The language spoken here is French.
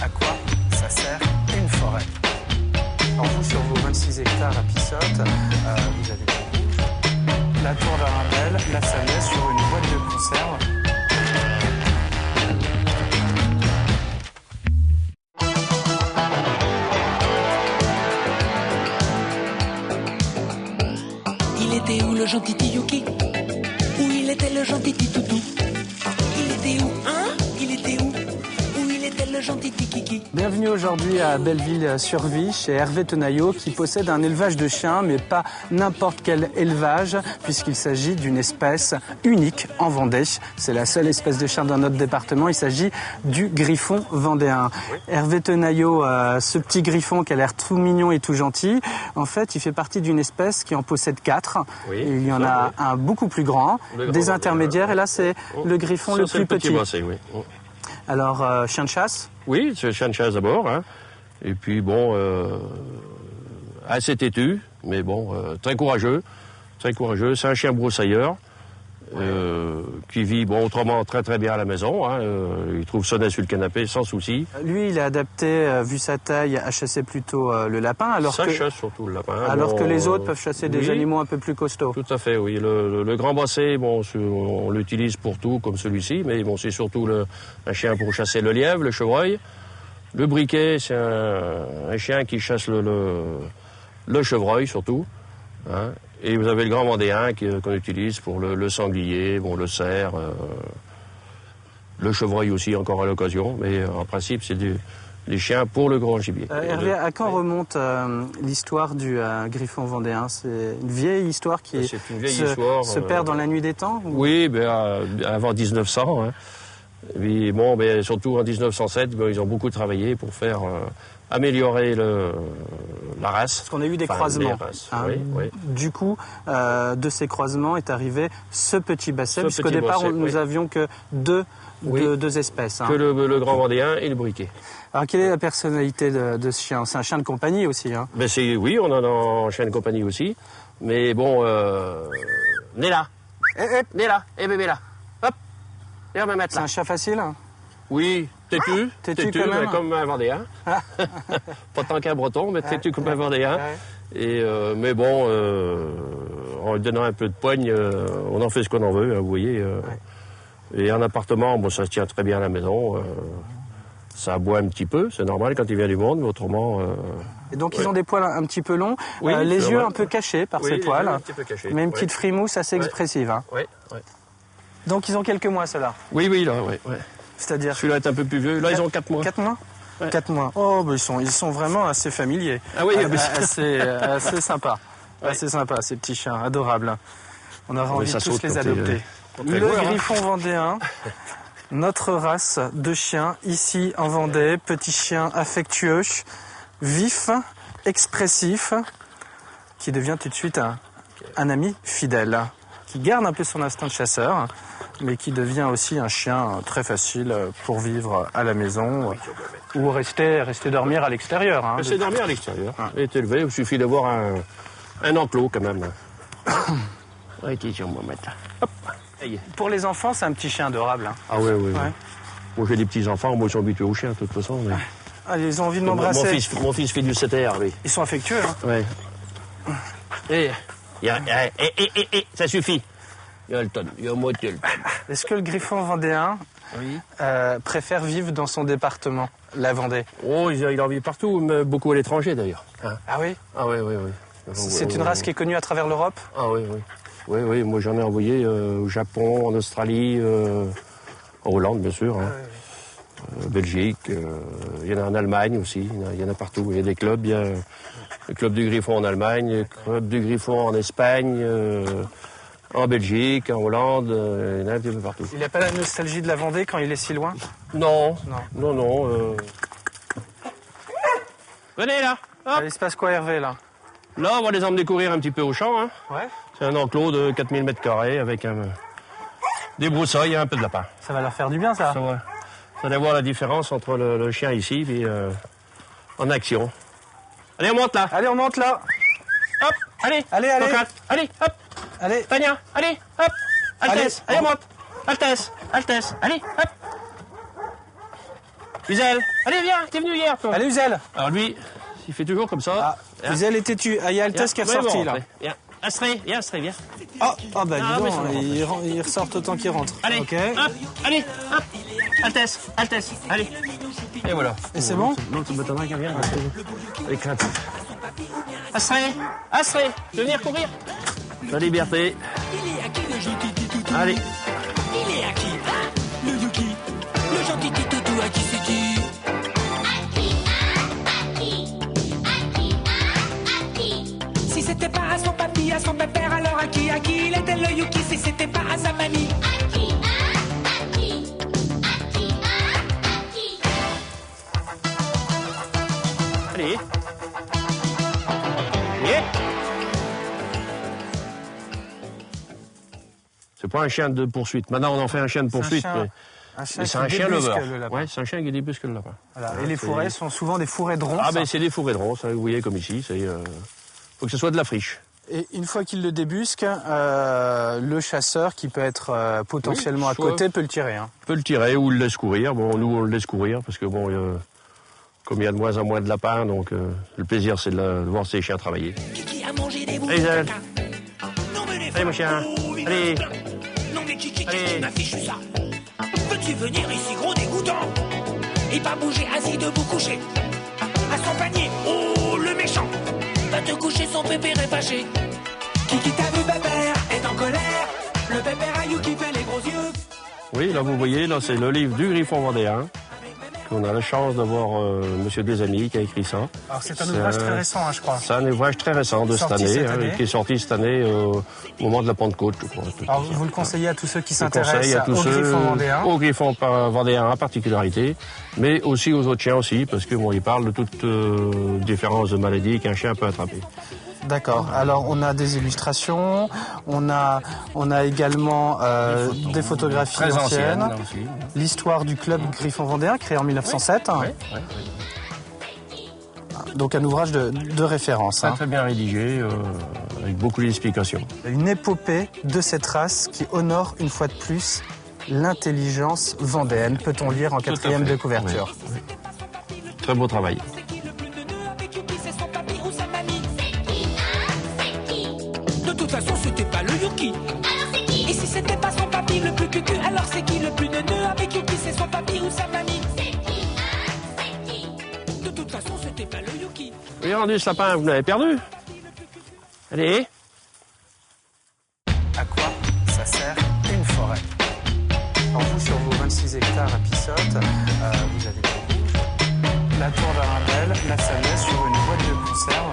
à quoi ça sert une forêt. Alors vous, sur vos 26 hectares à Pissotte, vous avez du rouge, la tour d'Arundel, la Samesse sur une boîte de conserve. Il était où le gentil Tiyuki? Où il était le gentil Titoutou? Il était où, hein? Il était où? Où il était le gentil Tikiki? Bienvenue aujourd'hui à Belleville-sur-Vie chez Hervé Tenaillot qui possède un élevage de chiens, mais pas n'importe quel élevage puisqu'il s'agit d'une espèce unique en Vendée. C'est la seule espèce de chien dans notre département. Il s'agit du griffon vendéen. Oui. Hervé Tenaillot, ce petit griffon qui a l'air tout mignon et tout gentil, en fait, il fait partie d'une espèce qui en possède 4. Oui, il y en a un beaucoup plus grand, des intermédiaires, et là c'est le griffon le plus petit. Bossé, oui. Alors, chien de chasse? Oui, c'est chien de chasse d'abord. Hein. Et puis bon, assez têtu, mais bon, très courageux. Très courageux. C'est un chien broussailleur qui vit autrement très très bien à la maison. Hein. Il trouve son nez sur le canapé sans souci. Lui, il est adapté, vu sa taille, à chasser plutôt le lapin. Alors ça chasse surtout le lapin. Alors que les autres peuvent chasser des animaux un peu plus costauds. Tout à fait, oui. Le grand bossé, on l'utilise pour tout, comme celui-ci, mais c'est surtout un chien pour chasser le lièvre, le chevreuil. Le briquet, c'est un chien qui chasse le chevreuil surtout. Hein. Et vous avez le grand vendéen qu'on utilise pour le sanglier, le cerf, le chevreuil aussi encore à l'occasion. Mais en principe, c'est des chiens pour le grand gibier. Hervé, à quand remonte l'histoire du griffon vendéen? C'est une vieille histoire qui se perd dans la nuit des temps? Ou... Oui, avant 1900. Hein. Et surtout en 1907, ils ont beaucoup travaillé pour faire améliorer la race. Parce qu'on a eu des croisements. Hein. Oui. Du coup, de ces croisements est arrivé ce petit basset, puisqu'au départ, nous avions que deux espèces. Hein. Que le grand vendéen et le briquet. Alors, quelle est la personnalité de ce chien? C'est un chien de compagnie aussi. Hein. Oui, on en a un chien de compagnie aussi. Mais bon, né là. Né là. Bébé là. Hop. Viens me mettre là. C'est un chien facile? Oui, têtu quand même. Comme un vendéen. Pas tant qu'un breton, mais têtu comme un vendéen. Et, en lui donnant un peu de poigne, on en fait ce qu'on en veut, hein, vous voyez. Et en appartement, ça se tient très bien à la maison. Ça aboie un petit peu, c'est normal quand il vient du monde, mais autrement... Et donc ils ont des poils un petit peu longs, les yeux un peu cachés par ces poils, mais une petite frimousse assez expressive. Hein. Oui. Donc ils ont quelques mois, ceux-là? Oui, là, oui. C'est-à-dire... Celui-là est un peu plus vieux, là ils ont 4 mois. 4 mois? 4 mois. Oh, ils sont vraiment assez familiers. Ah oui, assez sympa. Assez sympa, ces petits chiens, adorables. On aurait envie de tous les adopter. Le griffon vendéen, notre race de chiens ici en Vendée, petit chien affectueux, vif, expressif, qui devient tout de suite un ami fidèle, qui garde un peu son instinct de chasseur, mais qui devient aussi un chien très facile pour vivre à la maison ou rester dormir à l'extérieur. Hein, rester dormir à l'extérieur. Et est élevé, il suffit d'avoir un enclos quand même. Ouais, tiens, on va mettre là. Hop. Pour les enfants, c'est un petit chien adorable. Hein. Ah oui. Moi j'ai des petits-enfants, moi ils sont habitués aux chiens de toute façon. Mais... Ah, ils ont envie de m'embrasser. Mon fils fait du CTR, lui. Ils sont affectueux. Hein. Oui. Ça suffit. Il y a le tonne, il y a moitié le tonne. Est-ce que le griffon vendéen préfère vivre dans son département, la Vendée? Oh, il en vit partout, mais beaucoup à l'étranger d'ailleurs. Hein. Ah oui? Ah oui. C'est une race qui est connue à travers l'Europe? Ah oui. Oui, moi j'en ai envoyé au Japon, en Australie, en Hollande bien sûr, hein. Belgique, il y en a en Allemagne aussi, il y en a partout. Il y a des clubs, il y a le club du Griffon en Allemagne, le club du Griffon en Espagne, en Belgique, en Hollande, il y en a un petit peu partout. Il n'a pas la nostalgie de la Vendée quand il est si loin? Non. Venez là. Hop. Il se passe quoi, Hervé, là? Là, on va les emmener courir un petit peu au champ. Hein. Ouais. C'est un enclos de 4000 m² avec des broussailles et un peu de lapin. Ça va leur faire du bien, ça. Vous allez voir la différence entre le chien ici et en action. Allez, on monte là. Hop, allez. Allez, hop. Allez. Tania, allez, hop. Altesse, allez, monte. Altesse, allez, hop. Uzel, allez, viens, t'es venu hier, toi. Allez, Uzel. Alors lui, il fait toujours comme ça. Ah, Uzel est têtu. Ah, il y a Altesse qui est ressorti, là. Viens. Astré, viens. Bah dis donc, il ressort autant qu'il rentre. Allez, okay. hop, allez, hop. Altesse, allez. Et voilà. Et c'est bon? Non, tu m'attendras qu'elle vienne. Allez, crainte. Astré, tu veux venir courir? La liberté. Allez. Il est à qui? Le Yuki. Le gentil petit toutou, à qui c'est qui? Si c'était pas à son papy, à son pépère, alors à qui il était le Yuki? Si c'était pas à sa mamie. Allez. Yeah. C'est pas un chien de poursuite. Maintenant, on en fait un chien de poursuite. C'est un chien lover. Ouais, c'est un chien qui débusque le lapin. Voilà. Et les fourrés sont souvent des fourrés de ronds. Ah, ben c'est des fourrés de ronds, ça, vous voyez comme ici. Il faut que ce soit de la friche. Et une fois qu'il le débusque, le chasseur, qui peut être potentiellement à côté, peut le tirer. Hein. Peut le tirer ou le laisse courir. Bon, nous, on le laisse courir parce que, bon, comme il y a de moins en moins de lapins, donc le plaisir, c'est de voir ces chiens travailler. Kiki a mangé des bouts Allez, de Isabelle. caca. Non, mais les Allez, mon chien. Allez. Non, mais Kiki, Allez. qu'est-ce qui m'a fichu ça? Peux-tu venir ici, gros dégoûtant? Et pas bouger, assis, debout, couché. À son panier, oh, le méchant. Va te coucher, son pépère est fâché. Kiki, t'as vu, pépère est en colère. Le pépère à Yuki fait les gros yeux. Oui, là, vous voyez, là, c'est le livre du Griffon vendéen. On a la chance d'avoir Monsieur Desamis qui a écrit ça. Alors c'est un ouvrage très récent, hein, je crois. C'est un ouvrage très récent de cette année, qui est sorti cette année au moment de la Pentecôte, je crois. Alors vous le conseillez à tous ceux qui s'intéressent au Griffon vendéen. Au Griffon vendéen en particularité, mais aussi aux autres chiens aussi, parce que bon, il parle de toutes différences de maladies qu'un chien peut attraper. D'accord. Alors on a des illustrations, on a également des photographies très anciennes. Aussi. L'histoire du club Griffon vendéen créé en 1907. Oui. Donc un ouvrage de référence. Très bien rédigé, avec beaucoup d'explications. Une épopée de cette race qui honore une fois de plus l'intelligence vendéenne, peut-on lire en 4e de couverture. Oui. Très beau travail. De toute façon, c'était pas le Yuki. Alors c'est qui? Et si c'était pas son papy le plus cucu, alors c'est qui le plus neuneux? Avec Yuki, c'est son papy ou sa mamie? C'est qui? De toute façon, c'était pas le Yuki. Oui, rendu ce lapin, vous l'avez perdu. Allez. À quoi ça sert une forêt? Alors vous, sur vos 26 hectares à Pissotte, vous avez la tour d'Arundel, la Sanée sur une boîte de conserve.